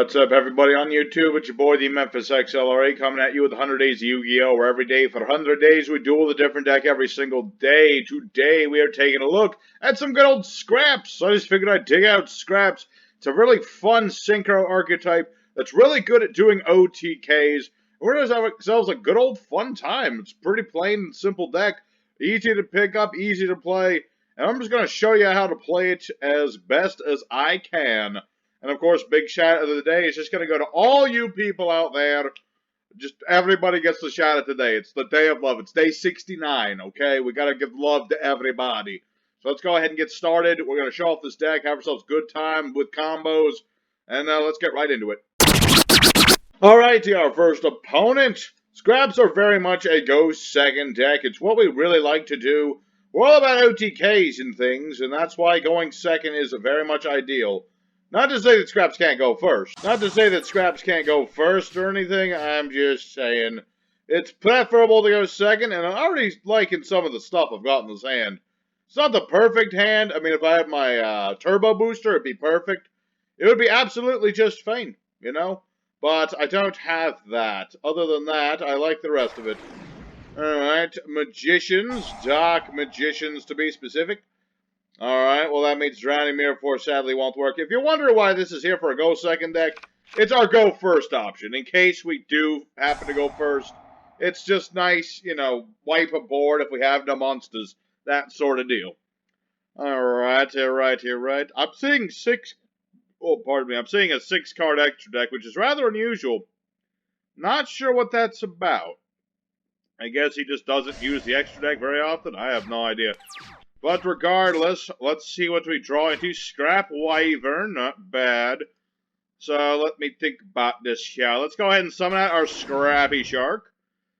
What's up, everybody on YouTube? It's your boy, the Memphis XLRA, coming at you with 100 Days of Yu-Gi-Oh! Where every day for 100 days we duel a different deck every single day. Today we are taking a look at some good old scraps. So I just figured I'd dig out scraps. It's a really fun synchro archetype that's really good at doing OTKs. We're going to have ourselves a good old fun time. It's a pretty plain and simple deck. Easy to pick up, easy to play. And I'm just going to show you how to play it as best as I can. And of course, big shout out of the day is just going to go to all you people out there. Just everybody gets the shout out today. It's the day of love. It's day 69, okay? We got to give love to everybody. So let's go ahead and get started. We're going to show off this deck, have ourselves a good time with combos, and let's get right into it. Alright, our first opponent. Scraps are very much a go second deck. It's what we really like to do. We're all about OTKs and things, and that's why going second is very much ideal. Not to say that Scraps can't go first. Not to say that Scraps can't go first or anything. I'm just saying it's preferable to go second, and I'm already liking some of the stuff I've got in this hand. It's not the perfect hand. I mean, if I had my turbo booster, it'd be perfect. It would be absolutely just fine, you know? But I don't have that. Other than that, I like the rest of it. Alright, Magicians. Dark Magicians, to be specific. Alright, well that means Drowning Mirror Force sadly won't work. If you're wondering why this is here for a go second deck, it's our go first option. In case we do happen to go first, it's just nice, you know, wipe a board if we have no monsters. That sort of deal. Alright. I'm seeing I'm seeing a 6-card extra deck, which is rather unusual. Not sure what that's about. I guess he just doesn't use the extra deck very often. I have no idea. But regardless, let's see what we draw into. Scrap Wyvern, not bad. So let me think about this here. Let's go ahead and summon out our Scrappy Shark.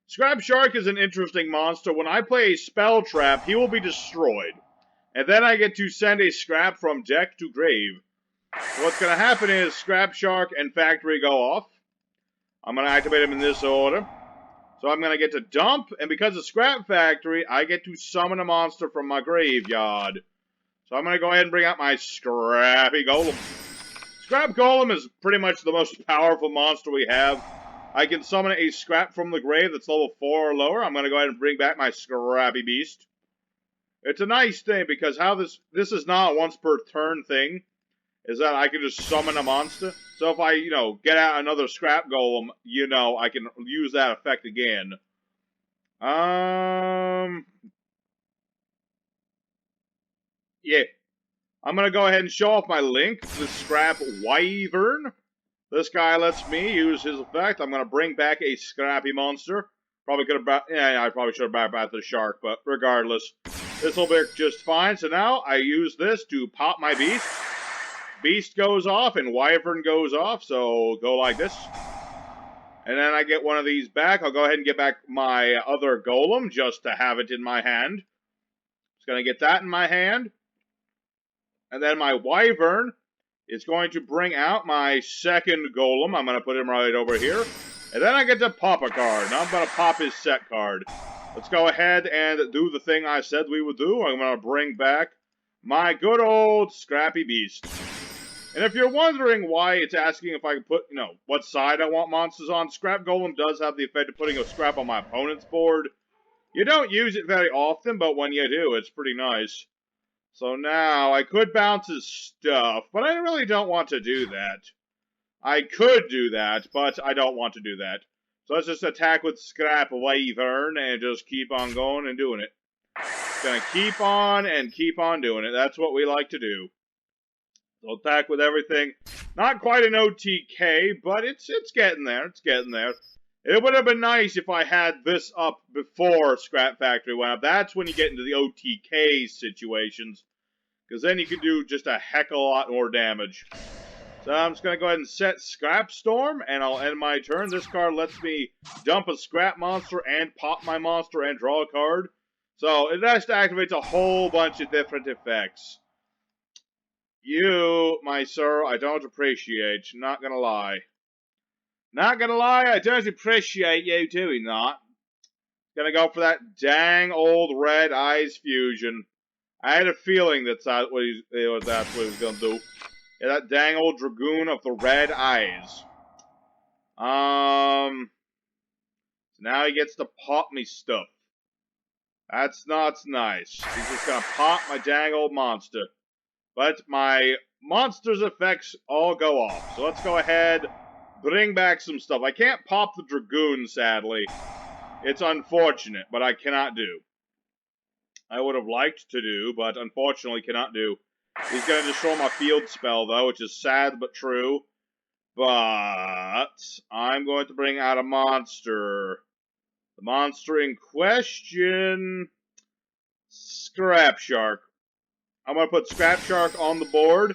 Scrap Shark is an interesting monster. When I play a Spell Trap, he will be destroyed. And then I get to send a Scrap from deck to grave. So what's going to happen is Scrap Shark and Factory go off. I'm going to activate them in this order. So I'm going to get to dump, and because of Scrap Factory, I get to summon a monster from my graveyard. So I'm going to go ahead and bring out my Scrappy Golem. Scrap Golem is pretty much the most powerful monster we have. I can summon a Scrap from the grave that's level 4 or lower. I'm going to go ahead and bring back my Scrappy Beast. It's a nice thing, because how this is not a once per turn thing, is that I can just summon a monster. So if I, you know, get out another Scrap Golem, you know, I can use that effect again. Yeah. I'm going to go ahead and show off my link, the Scrap Wyvern. This guy lets me use his effect. I'm going to bring back a Scrappy monster. Probably could have I probably should have brought back the Shark, but regardless. This will work just fine. So now I use this to pop my Beast. Beast goes off and Wyvern goes off, so go like this. And then I get one of these back. I'll go ahead and get back my other Golem just to have it in my hand. Just going to get that in my hand. And then my Wyvern is going to bring out my second Golem. I'm going to put him right over here. And then I get to pop a card. Now I'm going to pop his set card. Let's go ahead and do the thing I said we would do. I'm going to bring back my good old Scrappy Beast. And if you're wondering why it's asking if I can put, you know, what side I want monsters on, Scrap Golem does have the effect of putting a scrap on my opponent's board. You don't use it very often, but when you do, it's pretty nice. So now, I could bounce his stuff, but I really don't want to do that. I could do that, but I don't want to do that. So let's just attack with Scrap Wyvern and just keep on going and doing it. Gonna keep on and keep on doing it. That's what we like to do. So attack with everything. Not quite an OTK, but it's getting there. It's getting there. It would have been nice if I had this up before Scrap Factory went up. That's when you get into the OTK situations. Because then you can do just a heck of a lot more damage. So I'm just going to go ahead and set Scrap Storm, and I'll end my turn. This card lets me dump a Scrap monster and pop my monster and draw a card. So it just activates a whole bunch of different effects. You, my sir, I don't appreciate. Not gonna lie. Not gonna lie, I don't appreciate you doing that. Gonna go for that dang old Red Eyes fusion. I had a feeling that's what he was gonna do. Yeah, that dang old Dragoon of the red eyes. So now he gets to pop me stuff. That's not nice. He's just gonna pop my dang old monster. But my monster's effects all go off. So let's go ahead, bring back some stuff. I can't pop the Dragoon, sadly. It's unfortunate, but I cannot do. I would have liked to do, but unfortunately cannot do. He's going to destroy my field spell, though, which is sad but true. But I'm going to bring out a monster. The monster in question... Scrap Shark. I'm going to put Scrap Shark on the board.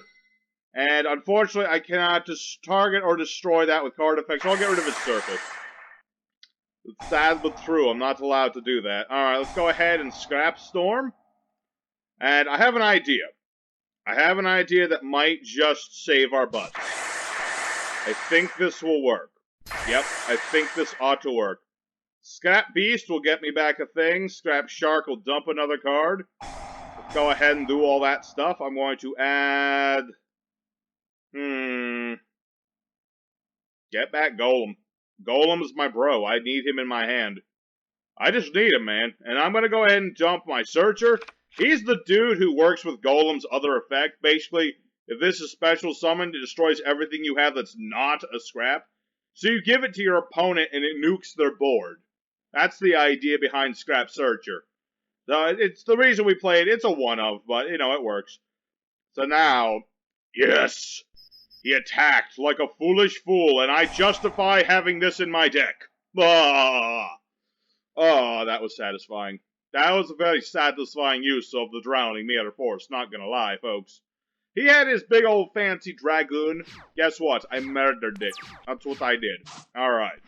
And unfortunately, I cannot just target or destroy that with card effects. So I'll get rid of its circle. It's sad but true. I'm not allowed to do that. Alright, let's go ahead and Scrap Storm. And I have an idea. I have an idea that might just save our butts. I think this will work. Yep, I think this ought to work. Scrap Beast will get me back a thing. Scrap Shark will dump another card. Let's go ahead and do all that stuff. I'm going to add... Get back Golem. Golem is my bro. I need him in my hand. I just need him, man. And I'm going to go ahead and dump my Searcher. He's the dude who works with Golem's other effect. Basically, if this is special summoned, it destroys everything you have that's not a scrap. So you give it to your opponent and it nukes their board. That's the idea behind Scrap Searcher. It's the reason we played. It's a one-of, but, you know, it works. So now, yes! He attacked like a foolish fool, and I justify having this in my deck. Ah! Oh, that was satisfying. That was a very satisfying use of the Drowning Meter Force, not gonna lie, folks. He had his big old fancy Dragoon. Guess what? I murdered it. That's what I did. Alright.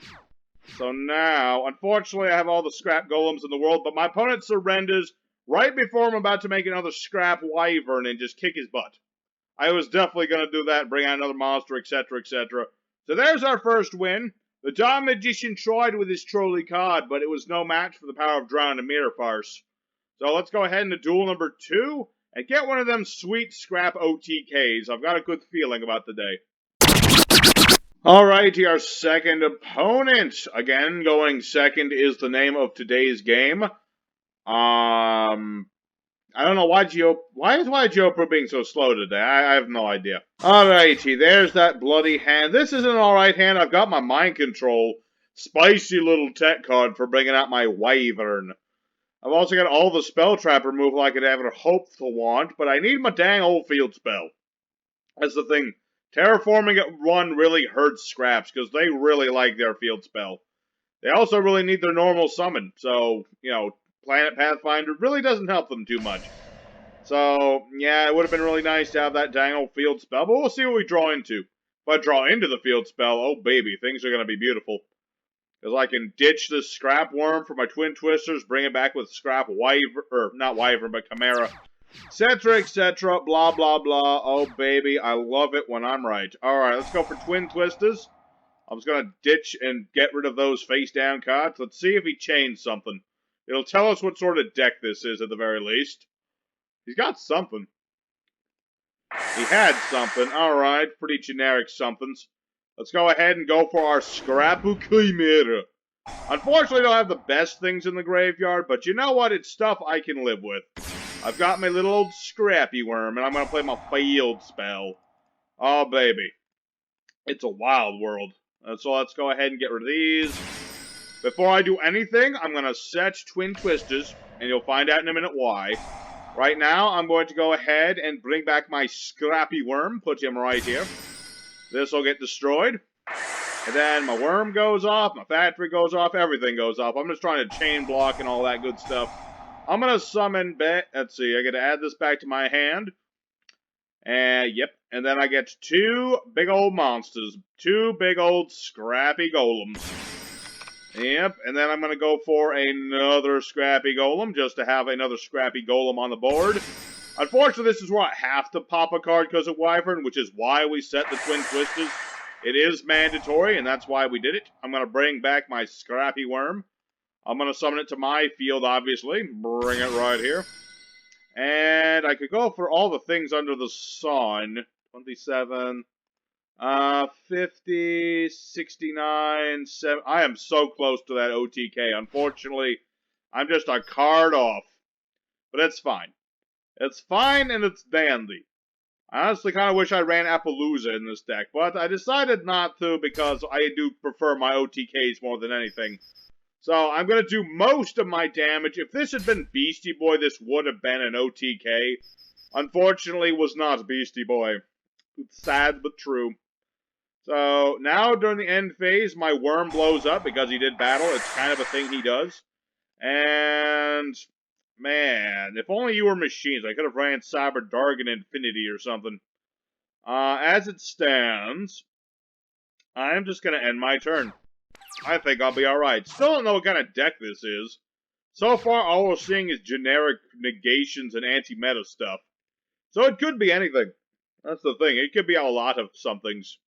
So now, unfortunately, I have all the scrap golems in the world, but my opponent surrenders right before I'm about to make another scrap Wyvern and just kick his butt. I was definitely going to do that, bring out another monster, etc., etc. So there's our first win. The Dawn Magician tried with his trolley card, but it was no match for the power of Drown and Mirror Farce. So let's go ahead into duel number 2 and get one of them sweet scrap OTKs. I've got a good feeling about the day. Alrighty, our second opponent. Again, going second is the name of today's game. I don't know why is Geopro being so slow today? I have no idea. Alrighty, there's that bloody hand. This is an alright hand. I've got my Mind Control. Spicy little tech card for bringing out my Wyvern. I've also got all the Spell Trap removal I could ever hope to want, but I need my dang old field spell. That's the thing. Terraforming at 1 really hurts scraps, because they really like their field spell. They also really need their normal summon, so, you know, Planet Pathfinder really doesn't help them too much. So, yeah, it would have been really nice to have that dang old field spell, but we'll see what we draw into. If I draw into the field spell, oh baby, things are going to be beautiful. Because I can ditch this Scrap Worm for my Twin Twisters, bring it back with Scrap Wyvern, or not Wyvern, but Chimera, etc., blah, blah, blah. Oh baby, I love it when I'm right. Alright, let's go for Twin Twisters. I'm just going to ditch and get rid of those face-down cards. Let's see if he changed something. It'll tell us what sort of deck this is, at the very least. He's got something. He had something. Alright, pretty generic somethings. Let's go ahead and go for our Scrapu Chimera. Unfortunately, I don't have the best things in the graveyard, but you know what? It's stuff I can live with. I've got my little old Scrappy Worm, and I'm going to play my field spell. Oh, baby. It's a wild world. So let's go ahead and get rid of these. Before I do anything, I'm going to set Twin Twisters, and you'll find out in a minute why. Right now, I'm going to go ahead and bring back my Scrappy Worm, put him right here. This will get destroyed. And then my worm goes off, my factory goes off, everything goes off. I'm just trying to chain block and all that good stuff. I'm going to summon back, let's see, I got to add this back to my hand. And, yep, and then I get 2 big old monsters. 2 big old Scrappy Golems. Yep, and then I'm going to go for another Scrappy Golem, just to have another Scrappy Golem on the board. Unfortunately, this is where I have to pop a card because of Wyvern, which is why we set the Twin Twisters. It is mandatory, and that's why we did it. I'm going to bring back my Scrappy Worm. I'm going to summon it to my field, obviously. Bring it right here. And I could go for all the things under the sun. 27, 50, 69, 7. I am so close to that OTK. Unfortunately, I'm just a card off. But it's fine. It's fine and it's dandy. I honestly kind of wish I ran Appaloosa in this deck, but I decided not to because I do prefer my OTKs more than anything. So I'm going to do most of my damage. If this had been Beastie Boy, this would have been an OTK. Unfortunately, it was not Beastie Boy. It's sad but true. So now during the end phase, my worm blows up because he did battle. It's kind of a thing he does. And man, if only you were machines. I could have ran Cyber Dargon Infinity or something. As it stands, I'm just going to end my turn. I think I'll be alright. Still don't know what kind of deck this is. So far, all we're seeing is generic negations and anti-meta stuff. So it could be anything. That's the thing. It could be a lot of somethings.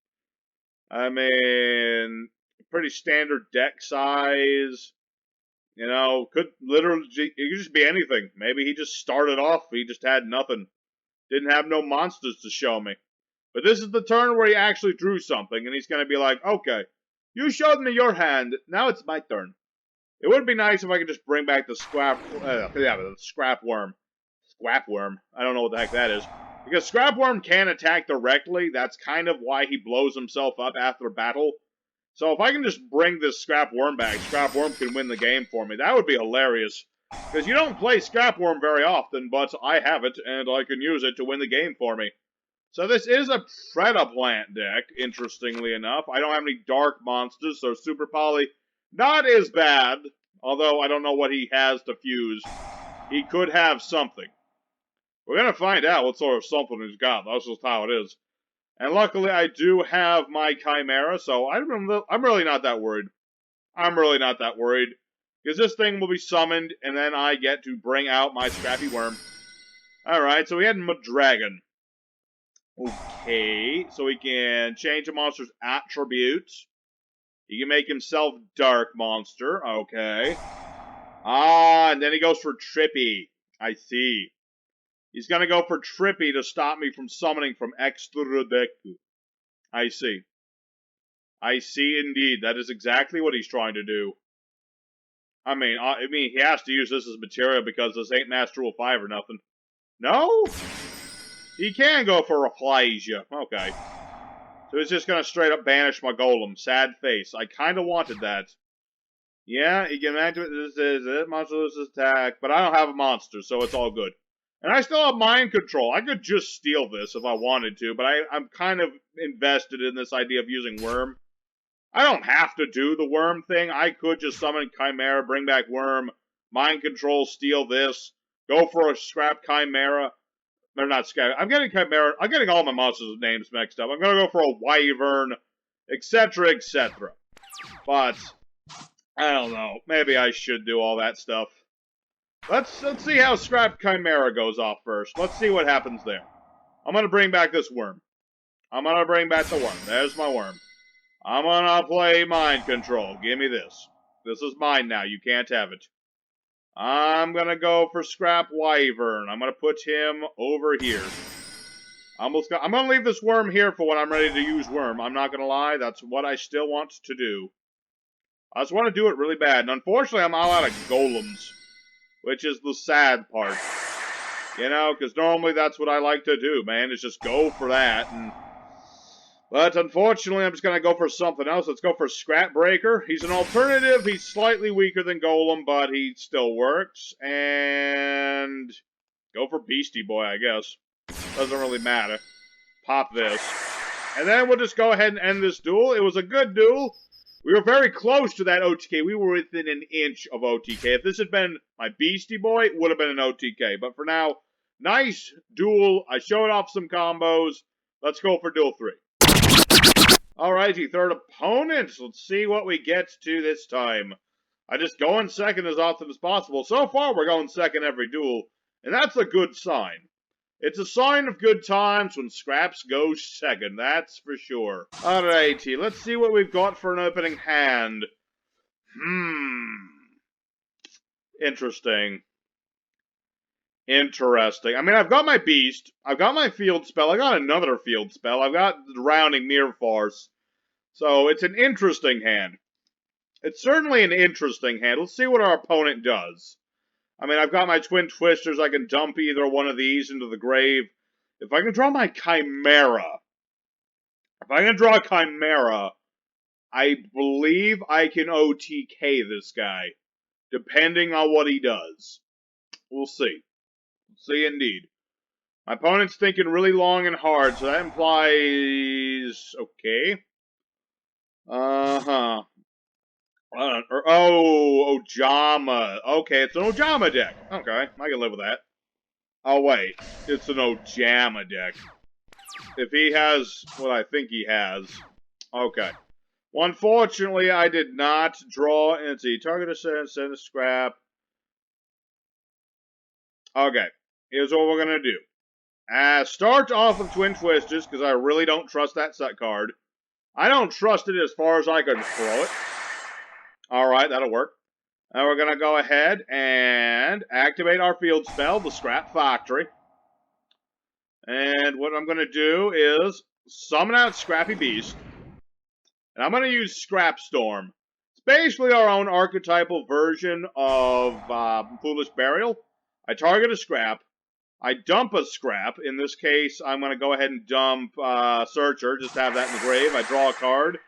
I mean, pretty standard deck size. You know, could literally, it could just be anything. Maybe he just started off, he just had nothing. Didn't have no monsters to show me. But this is the turn where he actually drew something, and he's going to be like, okay, you showed me your hand, now it's my turn. It would be nice if I could just bring back the the scrap worm. Scrap worm. I don't know what the heck that is. Because scrap worm can attack directly, that's kind of why he blows himself up after battle. So if I can just bring this Scrap Worm back, Scrap Worm can win the game for me. That would be hilarious. Because you don't play Scrap Worm very often, but I have it, and I can use it to win the game for me. So this is a Predaplant deck, interestingly enough. I don't have any dark monsters, so Super Poly, not as bad. Although I don't know what he has to fuse. He could have something. We're going to find out what sort of something he's got. That's just how it is. And luckily, I do have my Chimera, so I'm really not that worried. I'm really not that worried. Because this thing will be summoned, and then I get to bring out my Scrappy Worm. Alright, so we had Madragon. Okay, so he can change a monster's attributes. He can make himself Dark Monster. Okay. And then he goes for Trippy. I see. He's going to go for Trippy to stop me from summoning from Synchro Deck. I see. I see indeed. That is exactly what he's trying to do. I mean, he has to use this as material because this ain't Master Rule 5 or nothing. No? He can go for Rafflesia. Okay. So he's just going to straight up banish my Golem. Sad face. I kind of wanted that. Yeah, he can activate this is it. Monster loses attack. But I don't have a monster, so it's all good. And I still have mind control. I could just steal this if I wanted to, but I'm kind of invested in this idea of using Worm. I don't have to do the Worm thing. I could just summon Chimera, bring back Worm, mind control, steal this, go for a Scrap Chimera. They're not Scrap. I'm getting Chimera. I'm getting all my monsters' names mixed up. I'm going to go for a Wyvern, etc., etc. But, I don't know. Maybe I should do all that stuff. Let's see how Scrap Chimera goes off first. Let's see what happens there. I'm going to bring back this Worm. I'm going to bring back the Worm. There's my Worm. I'm going to play Mind Control. Give me this. This is mine now. You can't have it. I'm going to go for Scrap Wyvern. I'm going to put him over here. I'm going to leave this Worm here for when I'm ready to use Worm. I'm not going to lie. That's what I still want to do. I just want to do it really bad. And unfortunately, I'm all out of Golems. Which is the sad part. You know, because normally that's what I like to do, man, is just go for that. But unfortunately, I'm just going to go for something else. Let's go for Scrap Breaker. He's an alternative. He's slightly weaker than Golem, but he still works. And go for Beastie Boy, I guess. Doesn't really matter. Pop this. And then we'll just go ahead and end this duel. It was a good duel. We were very close to that OTK. We were within an inch of OTK. If this had been my Beastie Boy, it would have been an OTK. But for now, nice duel. I showed off some combos. Let's go for duel 3. Alrighty, third opponent. Let's see what we get to this time. I just go in second as often as possible. So far, we're going second every duel. And that's a good sign. It's a sign of good times when Scraps goes second, that's for sure. Alrighty, let's see what we've got for an opening hand. Interesting. Interesting. I mean, I've got my beast. I've got my field spell. I got another field spell. I've got the rounding mirror force. So it's an interesting hand. It's certainly an interesting hand. Let's see what our opponent does. I mean, I've got my twin twisters. I can dump either one of these into the grave. If I can draw my chimera, I believe I can OTK this guy, depending on what he does. We'll see. See indeed. My opponent's thinking really long and hard, so that implies... Okay. Uh-huh. Oh, Ojama. Okay, it's an Ojama deck. Okay, I can live with that. Oh, wait. It's an Ojama deck. If he has what I think he has. Okay. Well, unfortunately, I did not draw. And see, target a send a scrap. Okay. Here's what we're going to do. Start off with Twin Twisters, because I really don't trust that set card. I don't trust it as far as I can throw it. Alright, that'll work. Now we're going to go ahead and activate our field spell, the Scrap Factory. And what I'm going to do is summon out Scrappy Beast. And I'm going to use Scrap Storm. It's basically our own archetypal version of Foolish Burial. I target a scrap. I dump a scrap. In this case, I'm going to go ahead and dump Searcher, just to have that in the grave. I draw a card.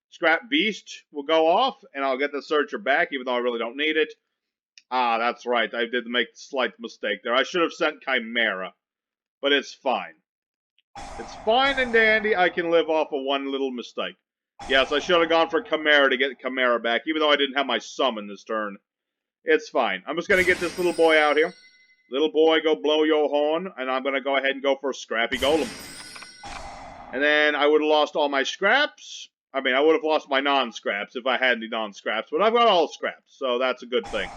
Scrap Beast will go off, and I'll get the Searcher back, even though I really don't need it. Ah, that's right. I did make a slight mistake there. I should have sent Chimera. But it's fine. It's fine and dandy. I can live off of one little mistake. Yes, I should have gone for Chimera to get Chimera back, even though I didn't have my summon this turn. It's fine. I'm just going to get this little boy out here. Little boy, go blow your horn, and I'm going to go ahead and go for a Scrappy Golem. And then I would have lost all my scraps. I mean, I would have lost my non-scraps if I had any non-scraps, but I've got all scraps, so that's a good thing.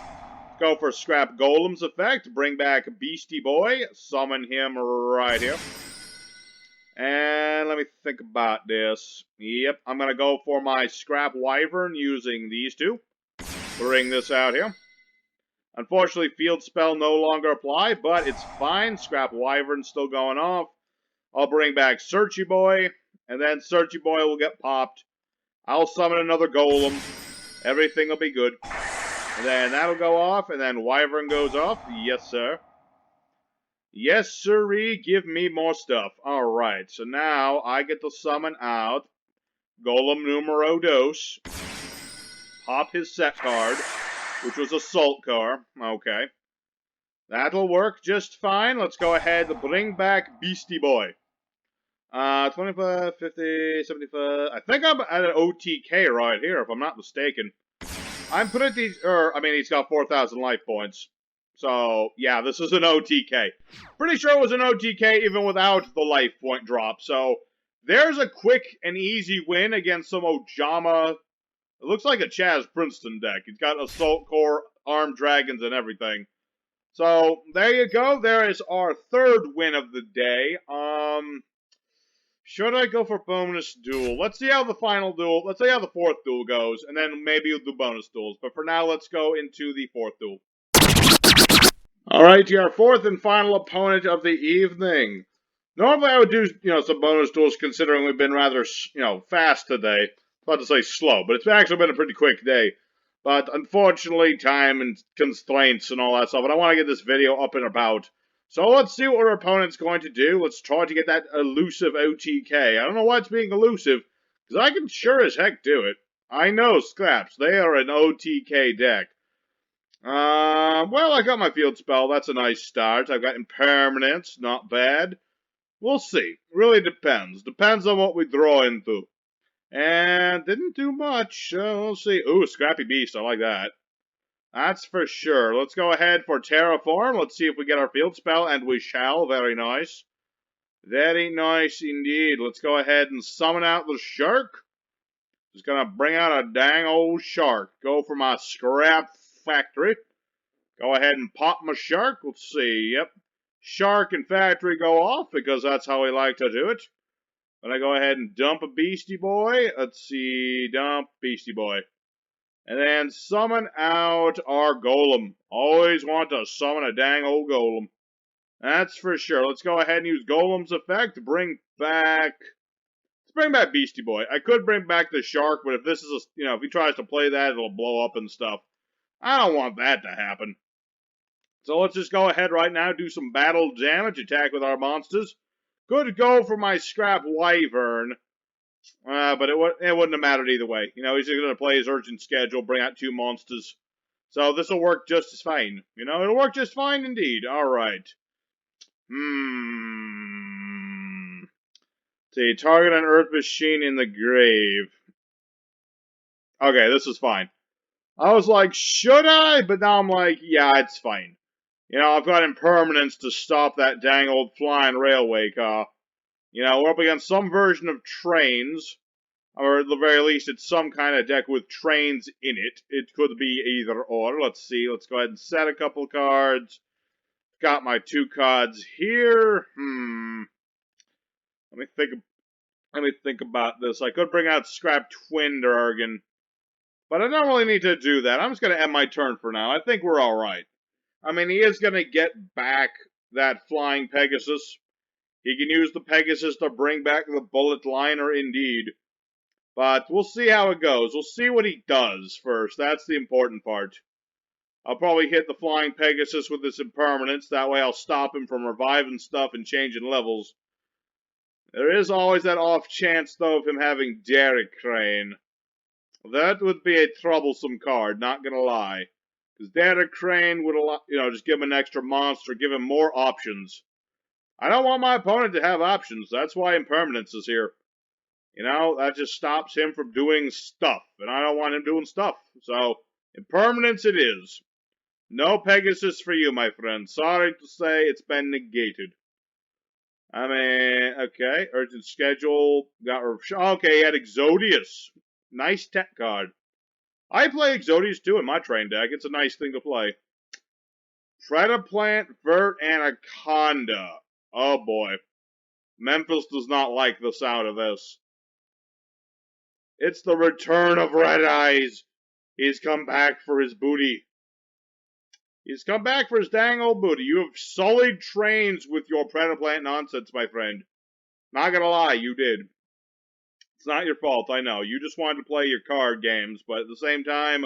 Go for Scrap Golem's effect, bring back Beastie Boy, summon him right here. And let me think about this. Yep, I'm going to go for my Scrap Wyvern using these two. Bring this out here. Unfortunately, Field Spell no longer apply, but it's fine. Scrap Wyvern's still going off. I'll bring back Searchy Boy, and then Searchy Boy will get popped. I'll summon another Golem. Everything will be good. And then that'll go off, and then Wyvern goes off. Yes, sir. Yes, sirree, give me more stuff. Alright, so now I get to summon out Golem numero dos. Pop his set card, which was Assault Car. Okay. That'll work just fine. Let's go ahead and bring back Beastie Boy. 25, 50, 75. I think I'm at an OTK right here, if I'm not mistaken. I'm pretty, he's got 4,000 life points. So, yeah, this is an OTK. Pretty sure it was an OTK even without the life point drop. So, there's a quick and easy win against some Ojama. It looks like a Chaz Princeton deck. It's got Assault Core, Armed Dragons, and everything. So, there you go. There is our third win of the day. Should I go for bonus duel? Let's see how the final duel, let's see how the fourth duel goes, and then maybe we'll do bonus duels. But for now, let's go into the fourth duel. Alright, our fourth and final opponent of the evening. Normally I would do, some bonus duels considering we've been rather, fast today. About to say slow, but it's actually been a pretty quick day. But unfortunately, time and constraints and all that stuff, and I want to get this video up and about. So let's see what our opponent's going to do. Let's try to get that elusive OTK. I don't know why it's being elusive, because I can sure as heck do it. I know Scraps. They are an OTK deck. Well, I got my field spell. That's a nice start. I've got impermanence. Not bad. We'll see. Really depends. Depends on what we draw into. And didn't do much. We'll see. Ooh, Scrappy Beast. I like that. That's for sure. Let's go ahead for Terraform. Let's see if we get our field spell, and we shall. Very nice. Very nice indeed. Let's go ahead and summon out the shark. Just gonna bring out a dang old shark. Go for my Scrap Factory. Go ahead and pop my shark. Let's see. Yep. Shark and Factory go off, because that's how we like to do it. Then I go ahead and dump a Beastie Boy. Let's see. Dump Beastie Boy. And then summon out our Golem. Always want to summon a dang old Golem. That's for sure. Let's go ahead and use Golem's effect to bring back... Let's bring back Beastie Boy. I could bring back the Shark, but if this is a... You know, if he tries to play that, it'll blow up and stuff. I don't want that to happen. So let's just go ahead right now, do some battle damage, attack with our monsters. Good go for my Scrap Wyvern. But it wouldn't have mattered either way. You know, he's just going to play his urgent schedule, bring out 2 monsters. So this will work just as fine. You know, it'll work just fine indeed. Alright. See, target an Earth Machine in the grave. Okay, this is fine. I was like, should I? But now I'm like, yeah, it's fine. You know, I've got impermanence to stop that dang old flying railway car. You know, we're up against some version of trains. Or at the very least, it's some kind of deck with trains in it. It could be either or. Let's see. Let's go ahead and set a couple cards. Got my 2 cards here. Let me think about this. I could bring out Scrap Twin Dragon. But I don't really need to do that. I'm just going to end my turn for now. I think we're alright. I mean, he is going to get back that Flying Pegasus. He can use the Pegasus to bring back the Bullet Liner indeed. But we'll see how it goes. We'll see what he does first. That's the important part. I'll probably hit the Flying Pegasus with this impermanence. That way I'll stop him from reviving stuff and changing levels. There is always that off chance, though, of him having Derrick Crane. That would be a troublesome card, not gonna lie. Because Derrick Crane would, you know, just give him an extra monster, give him more options. I don't want my opponent to have options. That's why impermanence is here. You know, that just stops him from doing stuff. And I don't want him doing stuff. So, impermanence it is. No Pegasus for you, my friend. Sorry to say, it's been negated. I mean, okay. Urgent schedule. Okay, he had Exodius. Nice tech card. I play Exodius too in my train deck. It's a nice thing to play. Predaplant, Vert, Anaconda. Oh boy. Memphis does not like the sound of this. It's the return of Red Eyes. He's come back for his booty. He's come back for his dang old booty. You have sullied trains with your Predaplant nonsense, my friend. Not gonna lie, you did. It's not your fault, I know. You just wanted to play your card games, but at the same time,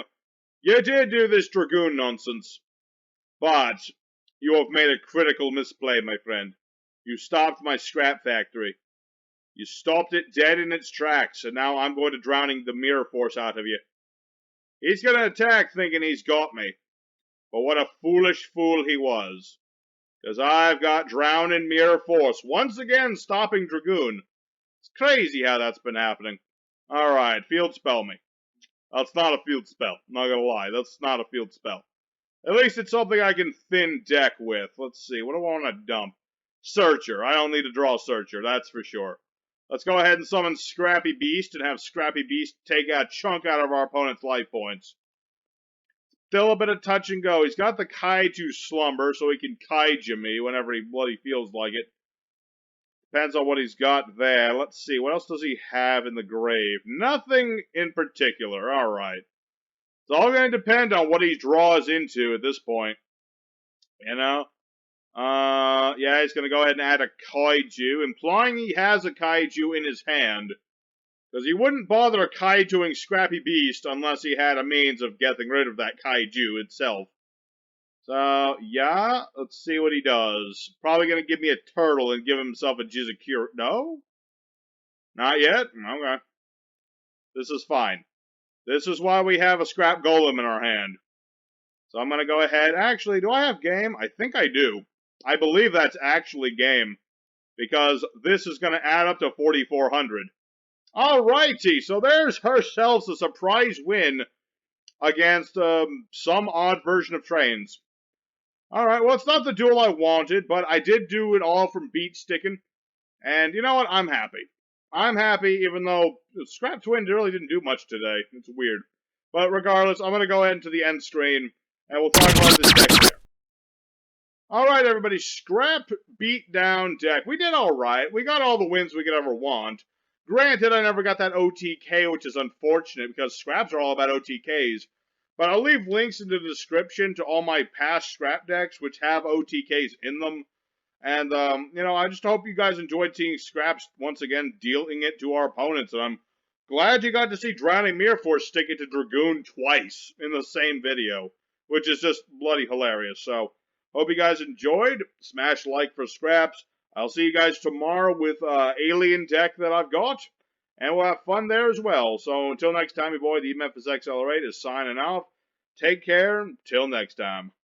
you did do this Dragoon nonsense. But you have made a critical misplay, my friend. You stopped my scrap factory. You stopped it dead in its tracks, and now I'm going to drowning the mirror force out of you. He's going to attack thinking he's got me. But what a foolish fool he was. Because I've got drowning mirror force, once again stopping Dragoon. It's crazy how that's been happening. Alright, field spell me. That's not a field spell, not gonna lie, that's not a field spell. At least it's something I can thin deck with. Let's see, what do I want to dump? Searcher, I don't need to draw Searcher, that's for sure. Let's go ahead and summon Scrappy Beast and have Scrappy Beast take a chunk out of our opponent's life points. Still a bit of touch and go. He's got the Kaiju Slumber, so he can Kaiju me whenever he feels like it. Depends on what he's got there. Let's see. What else does he have in the grave? Nothing in particular. Alright. It's all going to depend on what he draws into at this point. You know? Yeah, he's going to go ahead and add a Kaiju, implying he has a Kaiju in his hand. Because he wouldn't bother Kaijuing Scrappy Beast unless he had a means of getting rid of that Kaiju itself. So, yeah, let's see what he does. Probably going to give me a turtle and give himself a Jizakura. No? Not yet? Okay. This is fine. This is why we have a Scrap Golem in our hand. So I'm going to go ahead. Actually, do I have game? I think I do. I believe that's actually game. Because this is going to add up to 4,400. Alrighty, so there's herself a surprise win against some odd version of trains. Alright, well, it's not the duel I wanted, but I did do it all from beat sticking. And you know what? I'm happy. I'm happy, even though Scrap Twin really didn't do much today. It's weird. But regardless, I'm going to go ahead to the end screen, and we'll talk about this deck there. Alright, everybody, Scrap Beatdown deck. We did alright. We got all the wins we could ever want. Granted, I never got that OTK, which is unfortunate, because Scraps are all about OTKs. But I'll leave links in the description to all my past Scrap decks, which have OTKs in them. And, you know, I just hope you guys enjoyed seeing Scraps once again dealing it to our opponents. And I'm glad you got to see Drowning Mirrorforce stick it to Dragoon twice in the same video, which is just bloody hilarious. So, hope you guys enjoyed. Smash like for Scraps. I'll see you guys tomorrow with Alien Deck that I've got. And we'll have fun there as well. So, until next time, your boy, the Memphis XLR8 is signing off. Take care. Till next time.